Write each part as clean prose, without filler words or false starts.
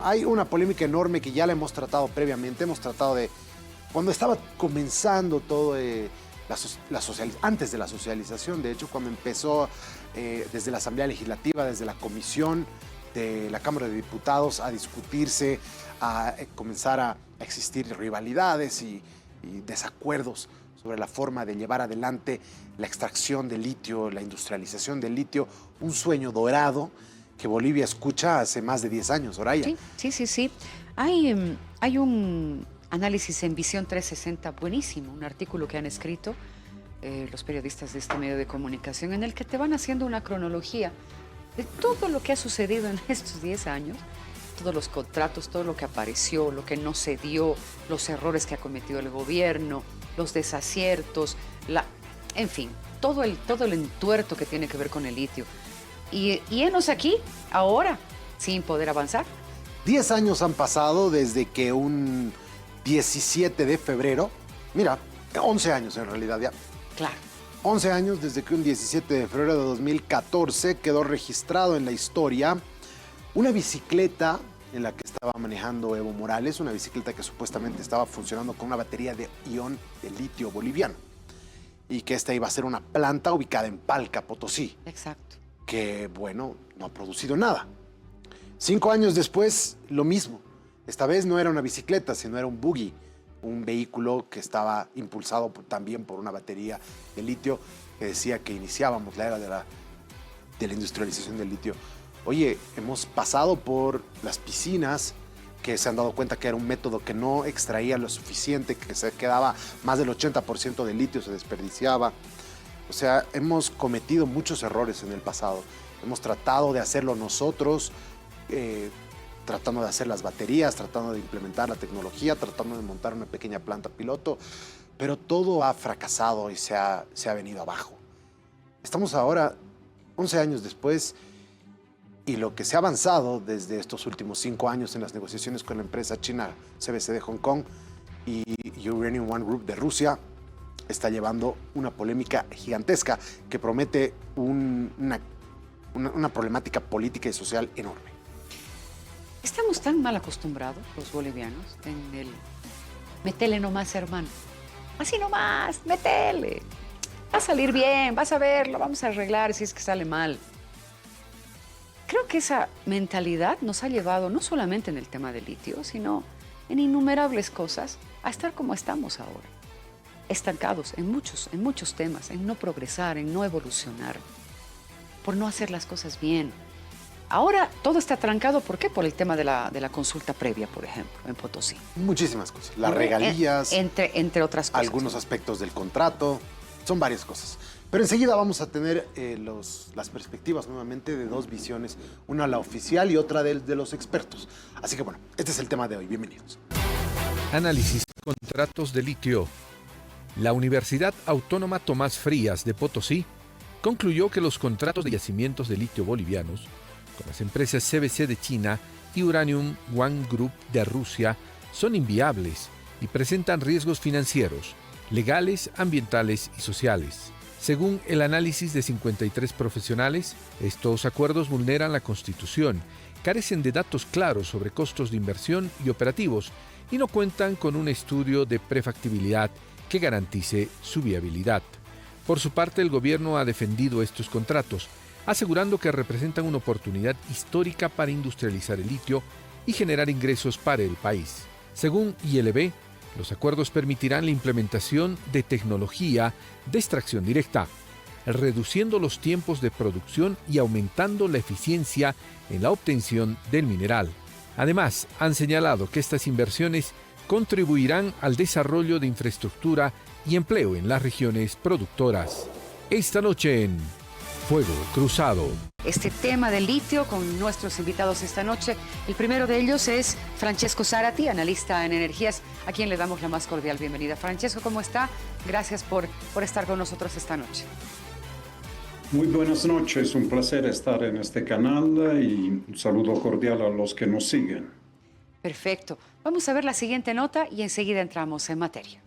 Hay una polémica enorme que ya la hemos tratado previamente. Hemos tratado de, cuando estaba comenzando todo, antes de la socialización, de hecho, cuando empezó desde la Asamblea Legislativa, desde la Comisión de la Cámara de Diputados a discutirse, a comenzar a existir rivalidades y desacuerdos sobre la forma de llevar adelante la extracción de litio, la industrialización del litio, un sueño dorado que Bolivia escucha hace más de 10 años, Soraya. Sí. Hay un análisis en Visión 360 buenísimo, un artículo que han escrito los periodistas de este medio de comunicación, en el que te van haciendo una cronología de todo lo que ha sucedido en estos 10 años, todos los contratos, todo lo que apareció, lo que no se dio, los errores que ha cometido el gobierno, los desaciertos, en fin, todo el entuerto que tiene que ver con el litio. Y enos aquí, ahora, sin poder avanzar. 10 años han pasado desde que un 17 de febrero, mira, 11 años en realidad ya. Claro. 11 años desde que un 17 de febrero de 2014 quedó registrado en la historia una bicicleta en la que estaba manejando Evo Morales, una bicicleta que supuestamente estaba funcionando con una batería de ion de litio boliviano y que esta iba a ser una planta ubicada en Palca, Potosí. Exacto. Que, bueno, no ha producido nada. 5 años después, lo mismo. Esta vez no era una bicicleta, sino era un buggy, un vehículo que estaba impulsado también por una batería de litio que decía que iniciábamos la era de la industrialización del litio. Oye, hemos pasado por las piscinas que se han dado cuenta que era un método que no extraía lo suficiente, que se quedaba más del 80% del litio, se desperdiciaba. O sea, hemos cometido muchos errores en el pasado. Hemos tratado de hacerlo nosotros, tratando de hacer las baterías, tratando de implementar la tecnología, tratando de montar una pequeña planta piloto, pero todo ha fracasado y se ha venido abajo. Estamos ahora, 11 años después, y lo que se ha avanzado desde estos últimos 5 años en las negociaciones con la empresa china CBC de Hong Kong y Uranium One Group de Rusia, está llevando una polémica gigantesca que promete una problemática política y social enorme. Estamos tan mal acostumbrados, los bolivianos, en el metele nomás, hermano. Así nomás, metele. Va a salir bien, vas a ver, lo vamos a arreglar si es que sale mal. Creo que esa mentalidad nos ha llevado, no solamente en el tema del litio, sino en innumerables cosas, a estar como estamos ahora. Estancados en muchos temas, en no progresar, en no evolucionar, por no hacer las cosas bien. Ahora todo está trancado, ¿por qué? Por el tema de la consulta previa, por ejemplo, en Potosí. Muchísimas cosas. Las regalías, entre otras cosas. algunos aspectos del contrato, son varias cosas. Pero enseguida vamos a tener las perspectivas nuevamente de dos visiones, una la oficial y otra de los expertos. Así que bueno, este es el tema de hoy. Bienvenidos. Análisis de contratos de litio. La Universidad Autónoma Tomás Frías de Potosí concluyó que los contratos de yacimientos de litio bolivianos con las empresas CBC de China y Uranium One Group de Rusia son inviables y presentan riesgos financieros, legales, ambientales y sociales. Según el análisis de 53 profesionales, estos acuerdos vulneran la Constitución, carecen de datos claros sobre costos de inversión y operativos y no cuentan con un estudio de prefactibilidad que garantice su viabilidad. Por su parte, el gobierno ha defendido estos contratos, asegurando que representan una oportunidad histórica para industrializar el litio y generar ingresos para el país. Según ILB, los acuerdos permitirán la implementación de tecnología de extracción directa, reduciendo los tiempos de producción y aumentando la eficiencia en la obtención del mineral. Además, han señalado que estas inversiones contribuirán al desarrollo de infraestructura y empleo en las regiones productoras. Esta noche en Fuego Cruzado. Este tema del litio con nuestros invitados esta noche. El primero de ellos es Francesco Zarati, analista en energías, a quien le damos la más cordial bienvenida. Francesco, ¿cómo está? Gracias por estar con nosotros esta noche. Muy buenas noches, un placer estar en este canal y un saludo cordial a los que nos siguen. Perfecto. Vamos a ver la siguiente nota y enseguida entramos en materia.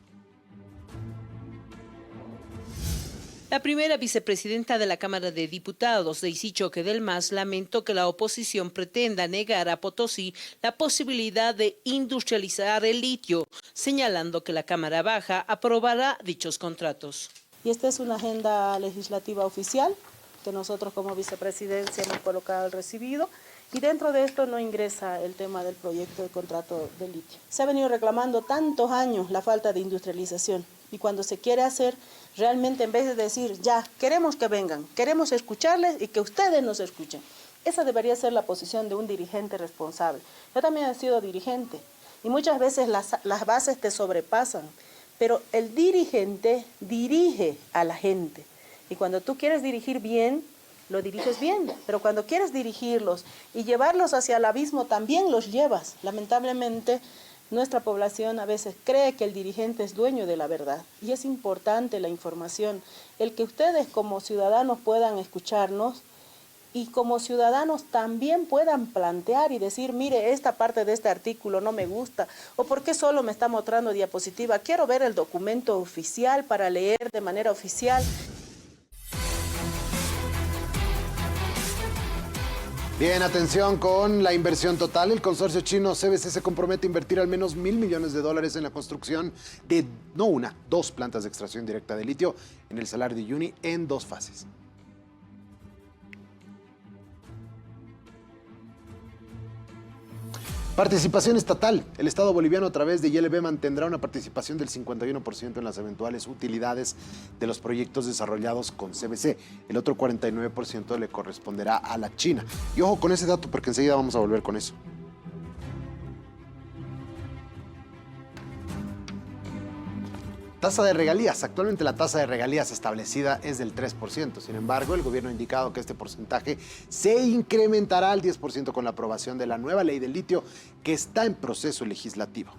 La primera vicepresidenta de la Cámara de Diputados, Daisy Choque del MAS, lamentó que la oposición pretenda negar a Potosí la posibilidad de industrializar el litio, señalando que la Cámara Baja aprobará dichos contratos. Y esta es una agenda legislativa oficial que nosotros como vicepresidencia hemos colocado al recibido. Y dentro de esto no ingresa el tema del proyecto de contrato de litio. Se ha venido reclamando tantos años la falta de industrialización y cuando se quiere hacer, realmente en vez de decir, ya, queremos que vengan, queremos escucharles y que ustedes nos escuchen. Esa debería ser la posición de un dirigente responsable. Yo también he sido dirigente y muchas veces las bases te sobrepasan, pero el dirigente dirige a la gente y cuando tú quieres dirigir bien, lo diriges bien, pero cuando quieres dirigirlos y llevarlos hacia el abismo, también los llevas. Lamentablemente, nuestra población a veces cree que el dirigente es dueño de la verdad y es importante la información, el que ustedes como ciudadanos puedan escucharnos y como ciudadanos también puedan plantear y decir, mire, esta parte de este artículo no me gusta, o por qué solo me está mostrando diapositiva, quiero ver el documento oficial para leer de manera oficial. Bien, atención con la inversión total. El consorcio chino CBC se compromete a invertir al menos $1.000 millones en la construcción de, no una, 2 plantas de extracción directa de litio en el Salar de Uyuni en 2 fases. Participación estatal. El Estado boliviano a través de YLB mantendrá una participación del 51% en las eventuales utilidades de los proyectos desarrollados con CBC. El otro 49% le corresponderá a la China. Y ojo con ese dato porque enseguida vamos a volver con eso. Tasa de regalías. Actualmente la tasa de regalías establecida es del 3%. Sin embargo, el gobierno ha indicado que este porcentaje se incrementará al 10% con la aprobación de la nueva ley del litio que está en proceso legislativo.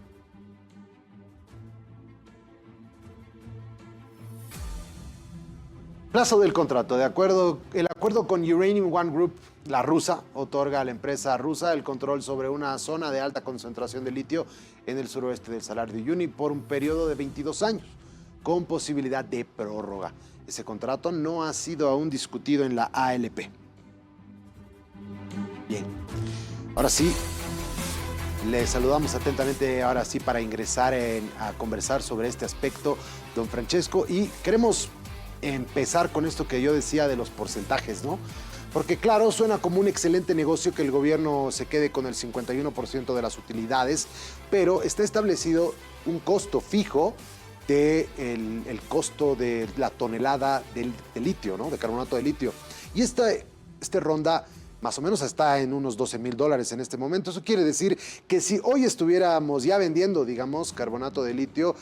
Plazo del contrato. El acuerdo con Uranium One Group, la rusa, otorga a la empresa rusa el control sobre una zona de alta concentración de litio en el suroeste del Salar de Uyuni por un periodo de 22 años, con posibilidad de prórroga. Ese contrato no ha sido aún discutido en la ALP. Bien, ahora sí, le saludamos atentamente ahora sí para ingresar a conversar sobre este aspecto, don Francesco, y queremos empezar con esto que yo decía de los porcentajes, ¿no? Porque claro, suena como un excelente negocio que el gobierno se quede con el 51% de las utilidades, pero está establecido un costo fijo del costo de la tonelada de litio, ¿no? De carbonato de litio. Y este ronda más o menos está en unos $12,000 en este momento. Eso quiere decir que si hoy estuviéramos ya vendiendo, digamos, carbonato de litio,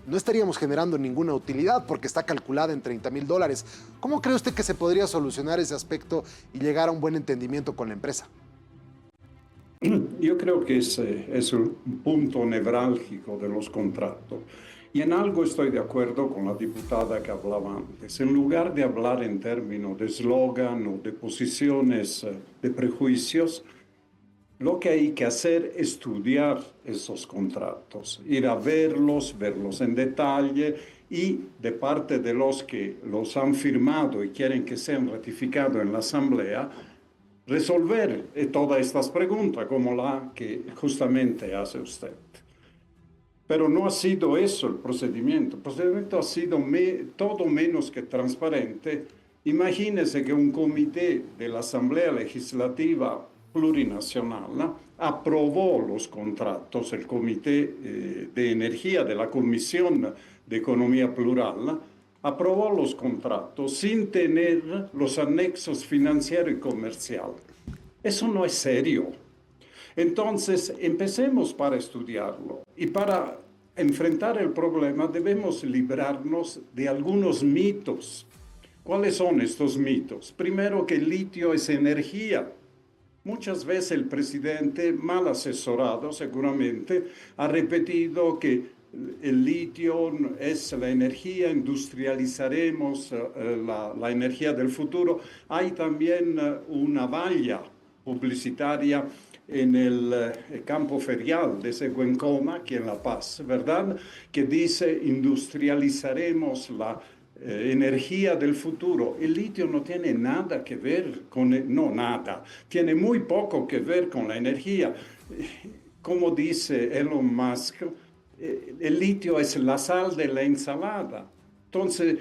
no estaríamos generando ninguna utilidad porque está calculada en $30,000. ¿Cómo cree usted que se podría solucionar ese aspecto y llegar a un buen entendimiento con la empresa? Yo creo que ese es un punto nevrálgico de los contratos. Y en algo estoy de acuerdo con la diputada que hablaba antes. En lugar de hablar en términos de eslogan o de posiciones de prejuicios, lo que hay que hacer es estudiar esos contratos, ir a verlos en detalle y de parte de los que los han firmado y quieren que sean ratificados en la Asamblea, resolver todas estas preguntas como la que justamente hace usted. Pero no ha sido eso el procedimiento. El procedimiento ha sido todo menos que transparente. Imagínese que un comité de la Asamblea Legislativa Plurinacional aprobó los contratos, el Comité de Energía de la Comisión de Economía Plural aprobó los contratos sin tener los anexos financieros y comerciales. Eso no es serio. Entonces, empecemos para estudiarlo y para enfrentar el problema debemos librarnos de algunos mitos. ¿Cuáles son estos mitos? Primero, que el litio es energía. Muchas veces el presidente, mal asesorado seguramente, ha repetido que el litio es la energía, industrializaremos la energía del futuro. Hay también una valla publicitaria en el campo ferial de Seguencoma, aquí en La Paz, ¿verdad? Que dice industrializaremos energía del futuro. El litio no tiene nada que ver con, no nada, tiene muy poco que ver con la energía. Como dice Elon Musk, el litio es la sal de la ensalada. Entonces,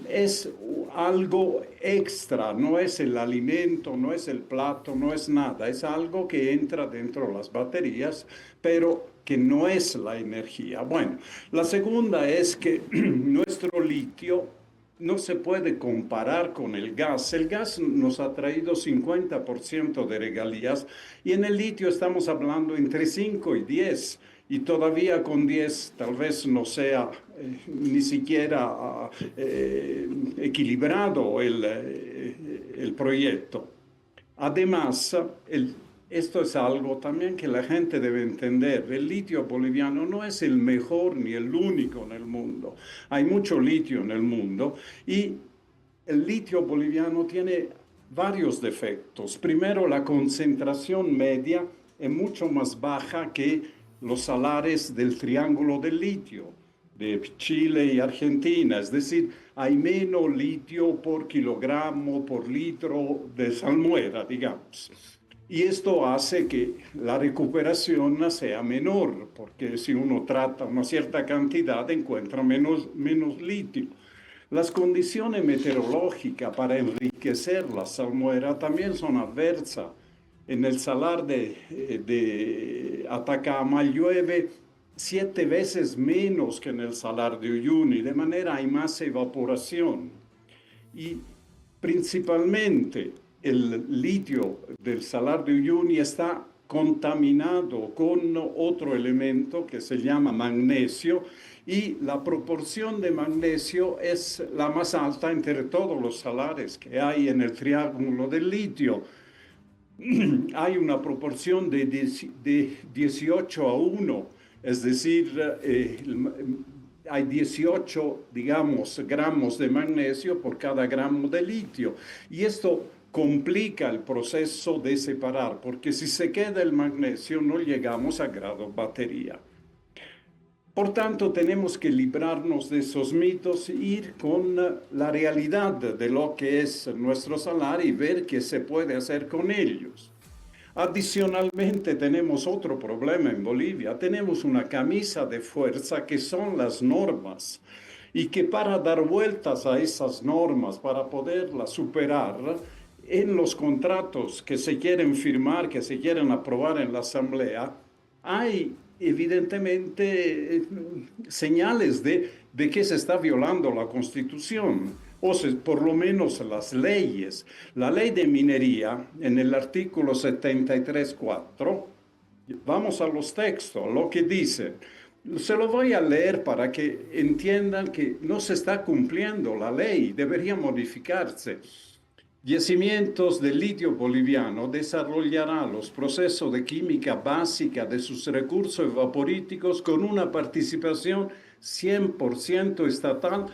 es algo extra, no es el alimento, no es el plato, no es nada. Es algo que entra dentro de las baterías, pero que no es la energía. Bueno, la segunda es que nuestro litio no se puede comparar con el gas. El gas nos ha traído 50% de regalías y en el litio estamos hablando entre 5 y 10. Y todavía con 10 tal vez no sea ni siquiera equilibrado el proyecto. Además, esto es algo también que la gente debe entender. El litio boliviano no es el mejor ni el único en el mundo. Hay mucho litio en el mundo y el litio boliviano tiene varios defectos. Primero, la concentración media es mucho más baja que los salares del triángulo del litio, de Chile y Argentina. Es decir, hay menos litio por kilogramo, por litro de salmuera, digamos. Y esto hace que la recuperación sea menor, porque si uno trata una cierta cantidad, encuentra menos litio. Las condiciones meteorológicas para enriquecer la salmuera también son adversas. En el salar de Atacama llueve 7 veces menos que en el salar de Uyuni, de manera hay más evaporación. Y principalmente el litio del salar de Uyuni está contaminado con otro elemento que se llama magnesio y la proporción de magnesio es la más alta entre todos los salares que hay en el triángulo del litio. Hay una proporción de 18:1, es decir, hay 18, digamos, gramos de magnesio por cada gramo de litio. Y esto complica el proceso de separar, porque si se queda el magnesio no llegamos a grado batería. Por tanto, tenemos que librarnos de esos mitos e ir con la realidad de lo que es nuestro salar y ver qué se puede hacer con ellos. Adicionalmente, tenemos otro problema en Bolivia. Tenemos una camisa de fuerza que son las normas y que para dar vueltas a esas normas, para poderlas superar, en los contratos que se quieren firmar, que se quieren aprobar en la Asamblea, hay evidentemente señales de que se está violando la Constitución, o por lo menos las leyes. La ley de minería, en el artículo 73.4, vamos a los textos, lo que dice. Se lo voy a leer para que entiendan que no se está cumpliendo la ley, debería modificarse. Yacimientos de litio boliviano desarrollará los procesos de química básica de sus recursos evaporíticos con una participación 100% estatal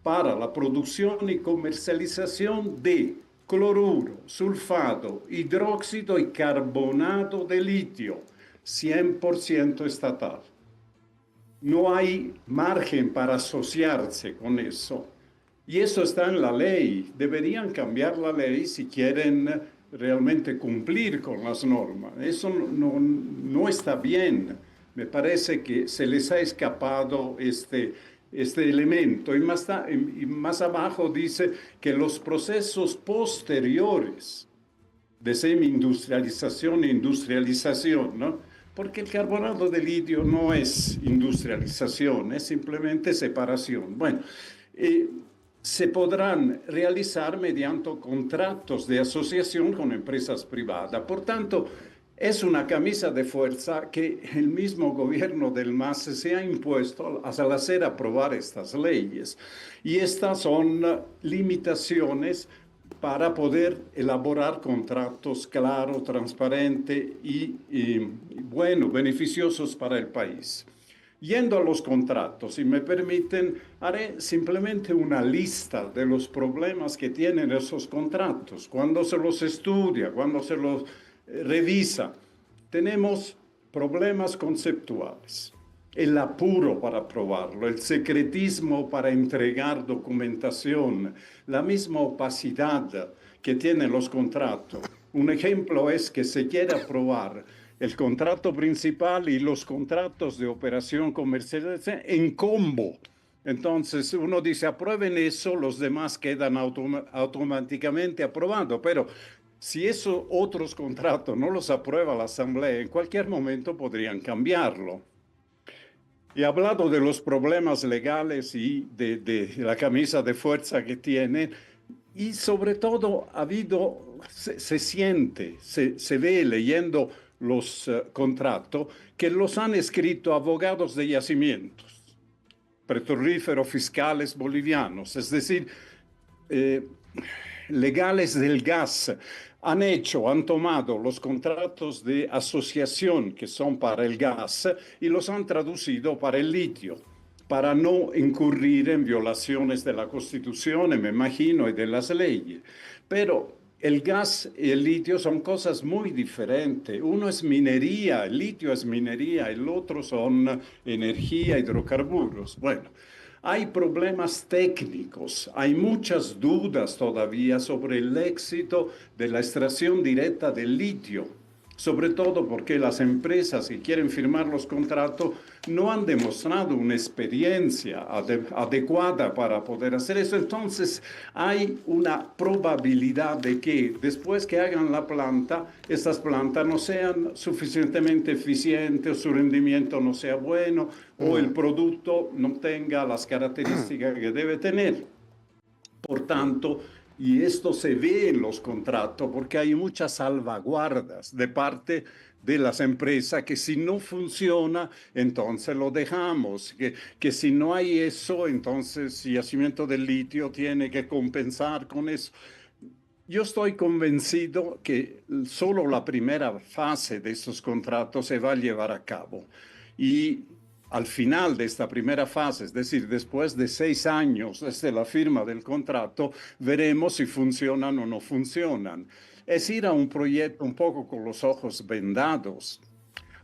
para la producción y comercialización de cloruro, sulfato, hidróxido y carbonato de litio, 100% estatal. No hay margen para asociarse con eso. Y eso está en la ley. Deberían cambiar la ley si quieren realmente cumplir con las normas. Eso no está bien. Me parece que se les ha escapado este elemento. Y más abajo dice que los procesos posteriores de semi-industrialización e industrialización, ¿no? Porque el carbonato de litio no es industrialización, es simplemente separación. Bueno, se podrán realizar mediante contratos de asociación con empresas privadas. Por tanto, es una camisa de fuerza que el mismo gobierno del MAS se ha impuesto al hacer aprobar estas leyes. Y estas son limitaciones para poder elaborar contratos claros, transparentes y beneficiosos para el país. Yendo a los contratos, si me permiten, haré simplemente una lista de los problemas que tienen esos contratos. Cuando se los estudia, cuando se los revisa, tenemos problemas conceptuales. el apuro para aprobarlo, el secretismo para entregar documentación, la misma opacidad que tienen los contratos. Un ejemplo es que se quiere aprobar el contrato principal y los contratos de operación comercial en combo. Entonces uno dice, aprueben eso, los demás quedan automáticamente aprobados, pero si esos otros contratos no los aprueba la Asamblea, en cualquier momento podrían cambiarlo. He hablado de los problemas legales y de la camisa de fuerza que tienen, y sobre todo se siente, se ve leyendo los contratos que los han escrito abogados de yacimientos, petrolíferos fiscales bolivianos, es decir, legales del gas. Han tomado los contratos de asociación que son para el gas y los han traducido para el litio, para no incurrir en violaciones de la Constitución, me imagino, y de las leyes. Pero el gas y el litio son cosas muy diferentes. Uno es minería, el litio es minería, el otro son energía, hidrocarburos. Bueno, hay problemas técnicos, hay muchas dudas todavía sobre el éxito de la extracción directa del litio, sobre todo porque las empresas que quieren firmar los contratos no han demostrado una experiencia adecuada para poder hacer eso. Entonces hay una probabilidad de que después que hagan la planta, estas plantas no sean suficientemente eficientes, o su rendimiento no sea bueno, o el producto no tenga las características que debe tener. Por tanto, y esto se ve en los contratos porque hay muchas salvaguardas de parte de las empresas que si no funciona, entonces lo dejamos, que si no hay eso, entonces el yacimiento del litio tiene que compensar con eso. Yo estoy convencido que solo la primera fase de estos contratos se va a llevar a cabo y al final de esta primera fase, es decir, después de 6 años desde la firma del contrato, veremos si funcionan o no funcionan. Es ir a un proyecto un poco con los ojos vendados.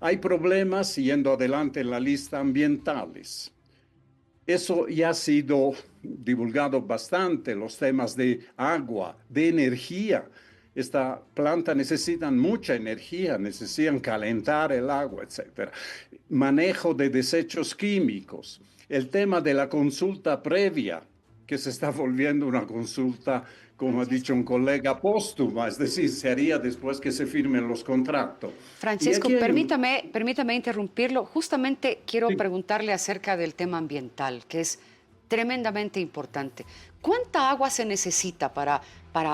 Hay problemas, yendo adelante en la lista, ambientales. Eso ya ha sido divulgado bastante, los temas de agua, de energía. Esta planta necesita mucha energía, necesitan calentar el agua, etc. Manejo de desechos químicos. El tema de la consulta previa, que se está volviendo una consulta, como ha dicho un colega, póstuma, es decir, se haría después que se firmen los contratos. Francisco, permítame interrumpirlo. Justamente quiero preguntarle acerca del tema ambiental, que es tremendamente importante. ¿Cuánta agua se necesita para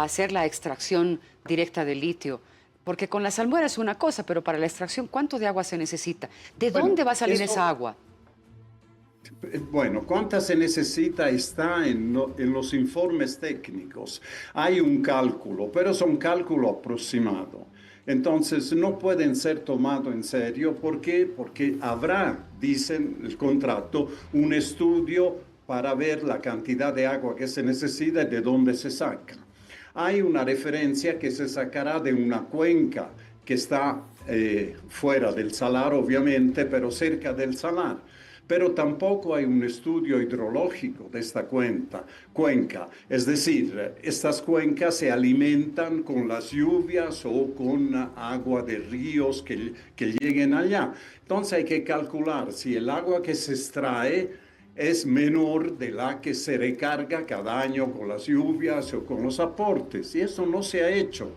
hacer la extracción directa del litio? Porque con la salmuera es una cosa, pero para la extracción, ¿cuánto de agua se necesita? ¿De dónde va a salir esa agua? Bueno, cuánta se necesita está en los informes técnicos. Hay un cálculo, pero es un cálculo aproximado. Entonces, no pueden ser tomados en serio. ¿Por qué? Porque habrá, dicen el contrato, un estudio para ver la cantidad de agua que se necesita y de dónde se saca. Hay una referencia que se sacará de una cuenca que está fuera del salar, obviamente, pero cerca del salar. Pero tampoco hay un estudio hidrológico de esta cuenca. Es decir, estas cuencas se alimentan con las lluvias o con agua de ríos que lleguen allá. Entonces hay que calcular si el agua que se extrae es menor de la que se recarga cada año con las lluvias o con los aportes. Y eso no se ha hecho.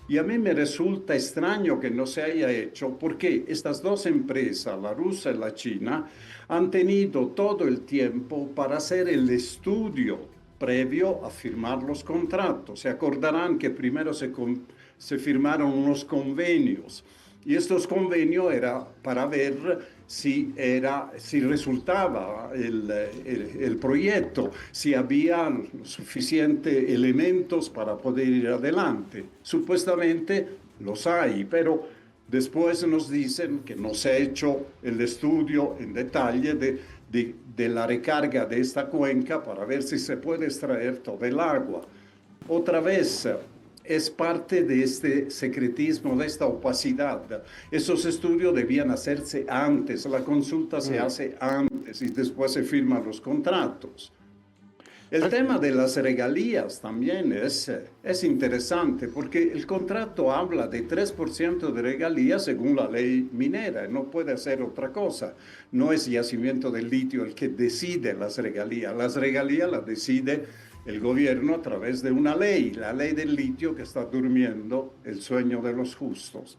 Y a mí me resulta extraño que no se haya hecho porque estas dos empresas, la rusa y la china, han tenido todo el tiempo para hacer el estudio previo a firmar los contratos. Se acordarán que primero se firmaron unos convenios y estos convenios eran para ver si resultaba el proyecto, si había suficientes elementos para poder ir adelante. Supuestamente los hay, pero después nos dicen que no se ha hecho el estudio en detalle de la recarga de esta cuenca para ver si se puede extraer todo el agua. Otra vez, es parte de este secretismo, de esta opacidad. Esos estudios debían hacerse antes, la consulta se hace antes y después se firman los contratos. El tema de las regalías también es interesante porque el contrato habla de 3% de regalías según la ley minera, no puede hacer otra cosa. No es Yacimiento del Litio el que decide las regalías las decide el gobierno a través de una ley, la ley del litio que está durmiendo el sueño de los justos.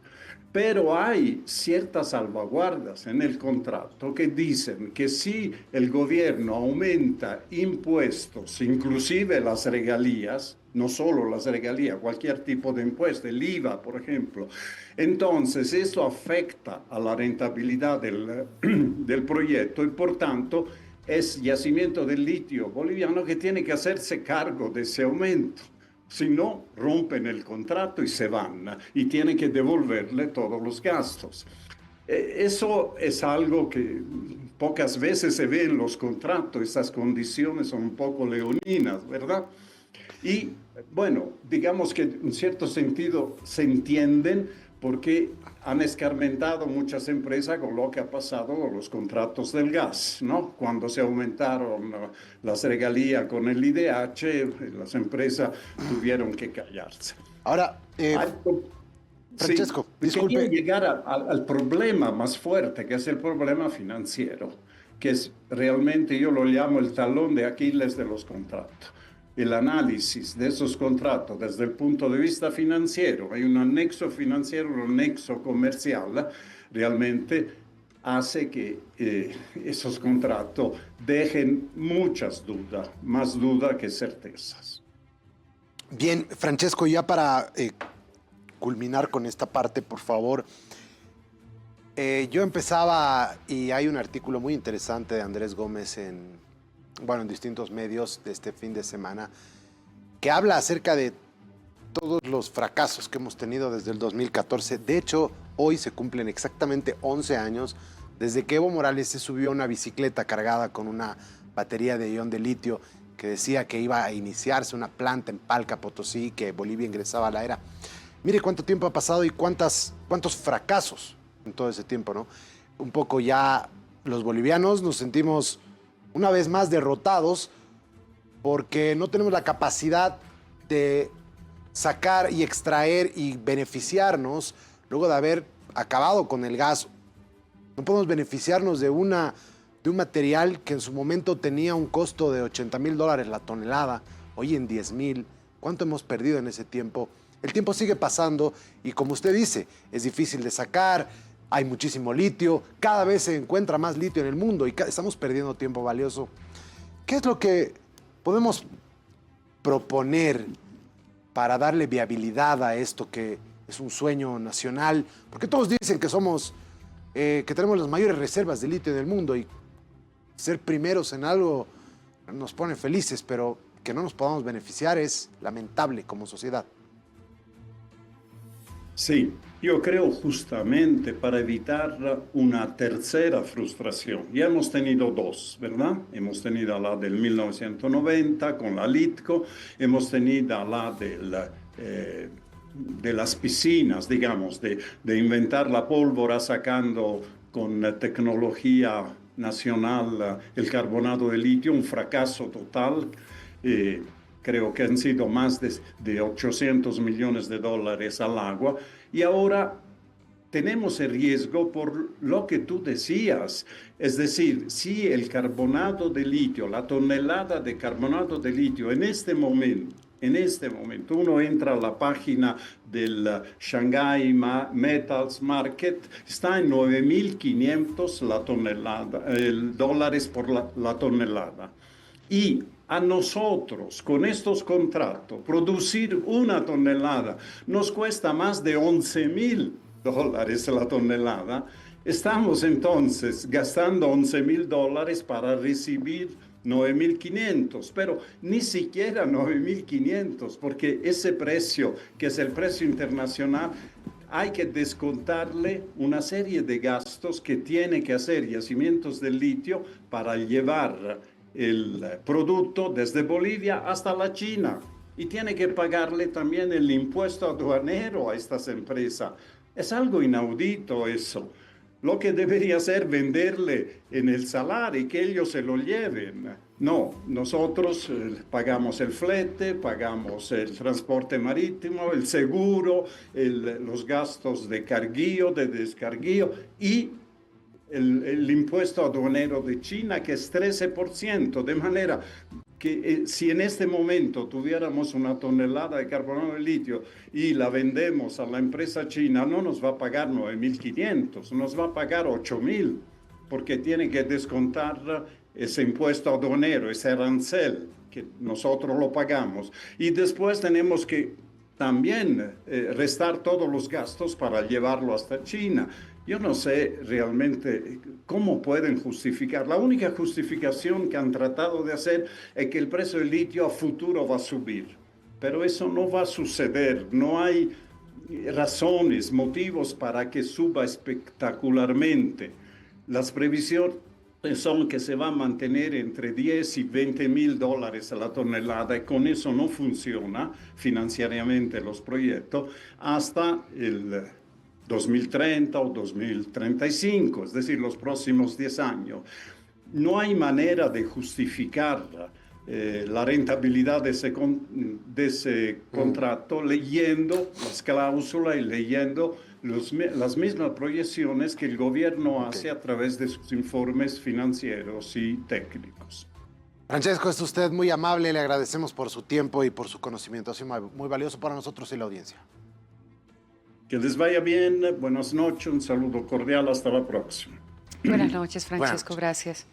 Pero hay ciertas salvaguardas en el contrato que dicen que si el gobierno aumenta impuestos, inclusive las regalías, no solo las regalías, cualquier tipo de impuesto, el IVA, por ejemplo, entonces eso afecta a la rentabilidad del proyecto y por tanto es Yacimiento del Litio boliviano que tiene que hacerse cargo de ese aumento. Si no, rompen el contrato y se van y tienen que devolverle todos los gastos. Eso es algo que pocas veces se ve en los contratos. Esas condiciones son un poco leoninas, ¿verdad? Y bueno, digamos que en cierto sentido se entienden porque han escarmentado muchas empresas con lo que ha pasado con los contratos del gas, ¿no? Cuando se aumentaron las regalías con el IDH, las empresas tuvieron que callarse. Ahora, Francesco, disculpe. Quería llegar al problema más fuerte, que es el problema financiero, que es realmente, yo lo llamo el talón de Aquiles de los contratos. El análisis de esos contratos desde el punto de vista financiero, hay un anexo financiero, un anexo comercial, realmente hace que esos contratos dejen muchas dudas, más dudas que certezas. Bien, Francesco, ya para culminar con esta parte, por favor. Yo empezaba, y hay un artículo muy interesante de Andrés Gómez en distintos medios de este fin de semana, que habla acerca de todos los fracasos que hemos tenido desde el 2014. De hecho, hoy se cumplen exactamente 11 años desde que Evo Morales se subió a una bicicleta cargada con una batería de ion de litio que decía que iba a iniciarse una planta en Palca, Potosí, que Bolivia ingresaba a la era. Mire cuánto tiempo ha pasado y cuántos fracasos en todo ese tiempo, ¿no? Un poco ya los bolivianos nos sentimos una vez más derrotados porque no tenemos la capacidad de sacar y extraer y beneficiarnos luego de haber acabado con el gas. No podemos beneficiarnos de un material que en su momento tenía un costo de $80,000 la tonelada, hoy en 10,000. ¿Cuánto hemos perdido en ese tiempo? El tiempo sigue pasando y, como usted dice, es difícil de sacar, hay muchísimo litio, cada vez se encuentra más litio en el mundo y estamos perdiendo tiempo valioso. ¿Qué es lo que podemos proponer para darle viabilidad a esto que es un sueño nacional? Porque todos dicen que que tenemos las mayores reservas de litio en el mundo y ser primeros en algo nos pone felices, pero que no nos podamos beneficiar es lamentable como sociedad. Sí, yo creo justamente para evitar una tercera frustración. Ya hemos tenido dos, ¿verdad? Hemos tenido la del 1990 con la Litco, hemos tenido la de las piscinas, digamos, de inventar la pólvora sacando con tecnología nacional el carbonato de litio, un fracaso total. Creo que han sido más de 800 millones de dólares al agua. Y ahora tenemos el riesgo por lo que tú decías. Es decir, si el carbonato de litio, la tonelada de carbonato de litio en este momento, uno entra a la página del Shanghai Metals Market, está en 9.500 la tonelada, dólares por la tonelada. Y a nosotros, con estos contratos, producir una tonelada nos cuesta más de $11,000 la tonelada. Estamos entonces gastando $11,000 para recibir 9.500, pero ni siquiera 9.500, porque ese precio, que es el precio internacional, hay que descontarle una serie de gastos que tiene que hacer Yacimientos del Litio para llevar el producto desde Bolivia hasta la China. y tiene que pagarle también el impuesto aduanero a estas empresas. Es algo inaudito eso. Lo que debería ser venderle en el salario y que ellos se lo lleven. No, nosotros pagamos el flete, pagamos el transporte marítimo, el seguro, los gastos de carguío, de descarguío y el impuesto aduanero de China, que es 13%, de manera que si en este momento tuviéramos una tonelada de carbonato de litio y la vendemos a la empresa china, no nos va a pagar 9.500, nos va a pagar 8.000, porque tiene que descontar ese impuesto aduanero, ese arancel, que nosotros lo pagamos. Y después tenemos que también restar todos los gastos para llevarlo hasta China. Yo no sé realmente cómo pueden justificar. La única justificación que han tratado de hacer es que el precio del litio a futuro va a subir. Pero eso no va a suceder. No hay razones, motivos para que suba espectacularmente. Las previsiones son que se va a mantener entre 10 y 20 mil dólares a la tonelada y con eso no funciona financieramente los proyectos hasta el 2030 o 2035, es decir, los próximos 10 años. No hay manera de justificar la rentabilidad de ese contrato leyendo las cláusulas y leyendo las mismas proyecciones que el gobierno hace a través de sus informes financieros y técnicos. Francesco, es usted muy amable, le agradecemos por su tiempo y por su conocimiento, ha sido muy valioso para nosotros y la audiencia. Que les vaya bien, buenas noches, un saludo cordial, hasta la próxima. Buenas noches, Francesco, Buenas noches. gracias.